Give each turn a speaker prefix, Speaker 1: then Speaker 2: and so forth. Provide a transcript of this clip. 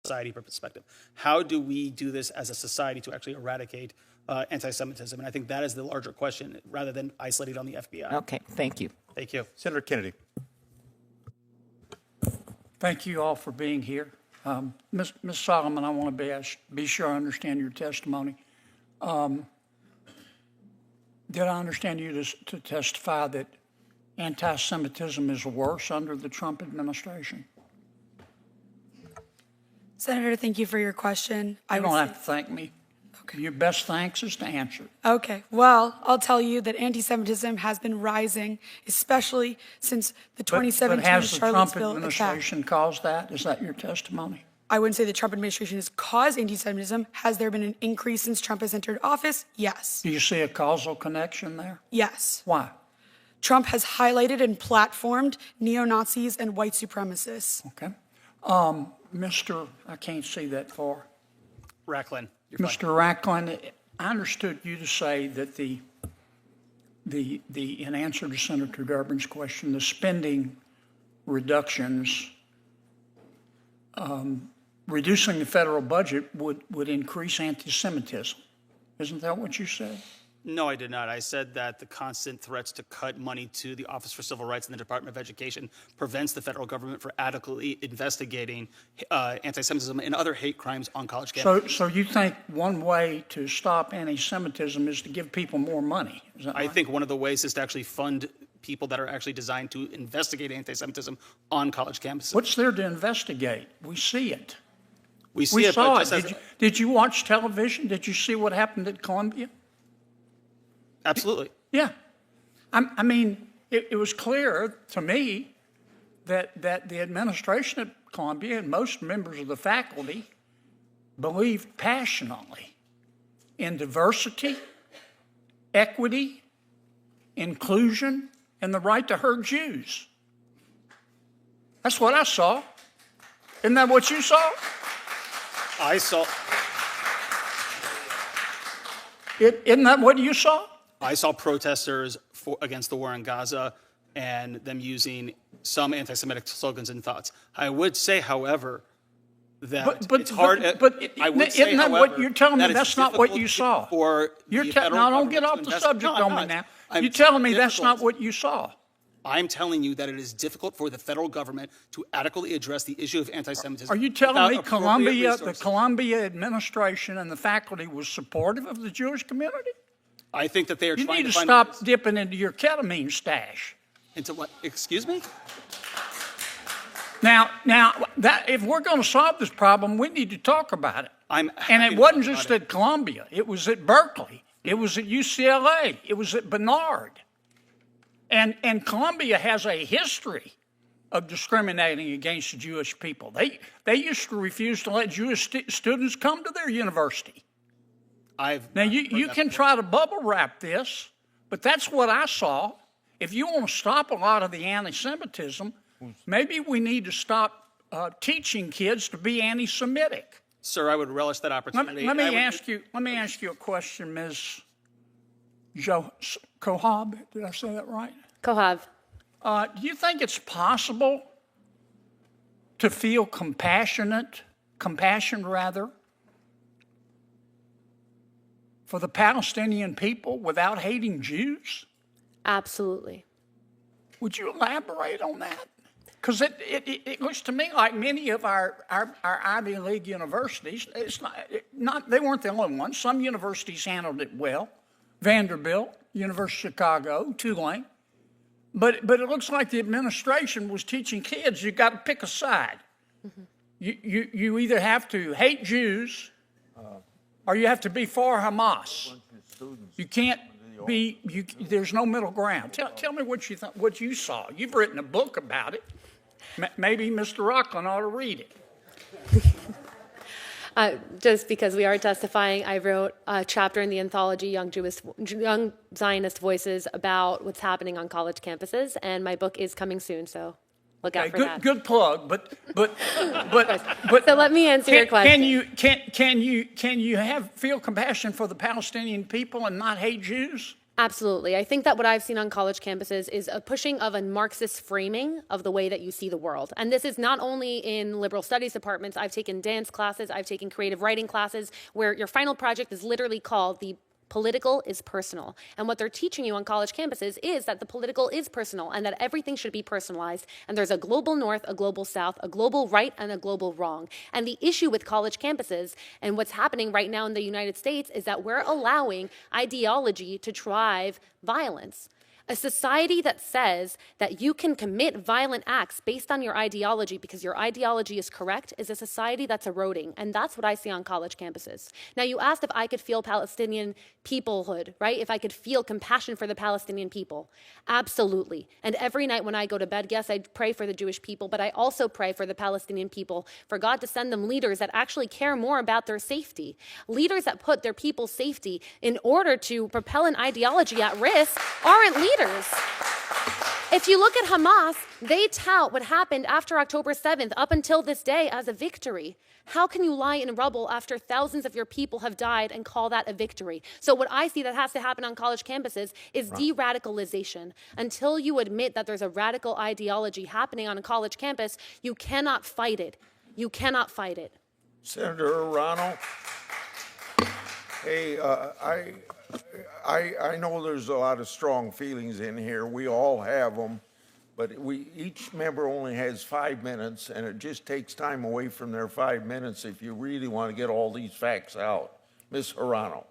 Speaker 1: society perspective. How do we do this as a society to actually eradicate anti-Semitism? And I think that is the larger question rather than isolated on the FBI.
Speaker 2: Okay, thank you.
Speaker 1: Thank you.
Speaker 3: Senator Kennedy.
Speaker 4: Thank you all for being here. Ms. Solomon, I want to be sure I understand your testimony. Did I understand you to testify that anti-Semitism is worse under the Trump administration?
Speaker 5: Senator, thank you for your question.
Speaker 4: You don't have to thank me. Okay. Your best thanks is to answer.
Speaker 5: Okay. Well, I'll tell you that anti-Semitism has been rising, especially since the 2017
Speaker 4: but has the Trump
Speaker 5: Charlottesville
Speaker 4: administration
Speaker 5: attack.
Speaker 4: caused that? Is that your testimony?
Speaker 5: I wouldn't say the Trump administration has caused anti-Semitism. Has there been an increase since Trump has entered office? Yes.
Speaker 4: Do you see a causal connection there?
Speaker 5: Yes.
Speaker 4: Why?
Speaker 5: Trump has highlighted and platformed neo-Nazis and white supremacists.
Speaker 4: Okay. Mr. I can't see that far.
Speaker 1: Racklin.
Speaker 4: Mr. Racklin, I understood you to say that in answer to Senator Durbin's question, the spending reductions, reducing the federal budget would increase anti-Semitism. Isn't that what you said?
Speaker 1: No, I did not. I said that the constant threats to cut money to the Office for Civil Rights and the Department of Education prevents the federal government from adequately investigating anti-Semitism and other hate crimes on college campuses.
Speaker 4: So you think one way to stop anti-Semitism is to give people more money? Is that right?
Speaker 1: I think one of the ways is to actually fund people that are actually designed to investigate anti-Semitism on college campuses.
Speaker 4: What's there to investigate? We see it.
Speaker 1: We
Speaker 4: saw it. Did you watch television? Did you see what happened at Columbia?
Speaker 1: Absolutely.
Speaker 4: Yeah. I mean, it was clear to me that the administration at Columbia and most members of the faculty believed passionately in diversity, equity, inclusion, and the right to hurt Jews. That's what I saw. Isn't that what you saw?
Speaker 1: I saw.
Speaker 4: Isn't that what you saw?
Speaker 1: I saw protesters against the war in Gaza and them using some anti-Semitic slogans and thoughts. I would say, however, that it's hard. I would say,
Speaker 4: isn't that
Speaker 1: however,
Speaker 4: what you're telling me? That's not what you saw. Now, don't get off the subject on me now. You're telling me that's not what you saw.
Speaker 1: I'm telling you that it is difficult for the federal government to adequately address the issue of anti-Semitism.
Speaker 4: Are you telling me the Columbia administration and the faculty was supportive of the Jewish community?
Speaker 1: I think that they are trying to find...
Speaker 4: You need to stop dipping into your ketamine stash.
Speaker 1: Into what? Excuse me?
Speaker 4: Now, if we're going to solve this problem, we need to talk about it. And it wasn't just at Columbia. It was at Berkeley. It was at UCLA. It was at Barnard. And Columbia has a history of discriminating against the Jewish people. They used to refuse to let Jewish students come to their university. Now, you can try to bubble wrap this, but that's what I saw. If you want to stop a lot of the anti-Semitism, maybe we need to stop teaching kids to be anti-Semitic.
Speaker 1: Sir, I would relish that opportunity.
Speaker 4: Let me ask you a question, Ms. Kohab. Did I say that right?
Speaker 6: Kohab.
Speaker 4: Do you think it's possible to feel compassion for the Palestinian people without hating Jews?
Speaker 6: Absolutely. Would
Speaker 4: you elaborate on that? Because it looks to me like many of our Ivy League universities, they weren't the only ones. Some universities handled it well. Vanderbilt, University of Chicago, Tulane. But it looks like the administration was teaching kids you got to pick a side. Mm-hmm. You either have to hate Jews or you have to be for Hamas. You can't be. There's no middle ground. Tell me what you saw. You've written a book about it. Maybe Mr. Rocklin ought to read it.
Speaker 6: Just because we are testifying, I wrote a chapter in the anthology Young Zionist Voices about what's happening on college campuses, and my book is coming soon, so look out for that.
Speaker 4: Good plug, but
Speaker 6: so let me answer your question.
Speaker 4: Can you feel compassion for the Palestinian people and not hate Jews?
Speaker 6: Absolutely. I think that what I've seen on college campuses is a pushing of a Marxist framing of the way that you see the world. And this is not only in liberal studies departments. I've taken dance classes, I've taken creative writing classes, where your final project is literally called the political is personal. And what they're teaching you on college campuses is that the political is personal and that everything should be personalized. And there's a global north, a global south, a global right, and a global wrong. And the issue with college campuses and what's happening right now in the United States is that we're allowing ideology to drive violence. A society that says that you can commit violent acts based on your ideology because your ideology is correct is a society that's eroding. And that's what I see on college campuses. Now, you asked if I could feel Palestinian peoplehood, right? If I could feel compassion for the Palestinian people. Absolutely. And every night when I go to bed, yes, I pray for the Jewish people, but I also pray for the Palestinian people, for God to send them leaders that actually care more about their safety. Leaders that put their people's safety in order to propel an ideology at risk aren't leaders. If you look at Hamas, they tout what happened after October 7th up until this day as a victory. How can you lie in rubble after thousands of your people have died and call that a victory? So what I see that has to happen on college campuses is de-radicalization. Until you admit that there's a radical ideology happening on a college campus, you cannot fight it. You cannot fight it.
Speaker 2: Senator Arano, hey, I know there's a lot of strong feelings in here. We all have them, but each member only has 5 minutes, and it just takes time away from their 5 minutes if you really want to get all these facts out. Ms. Arano.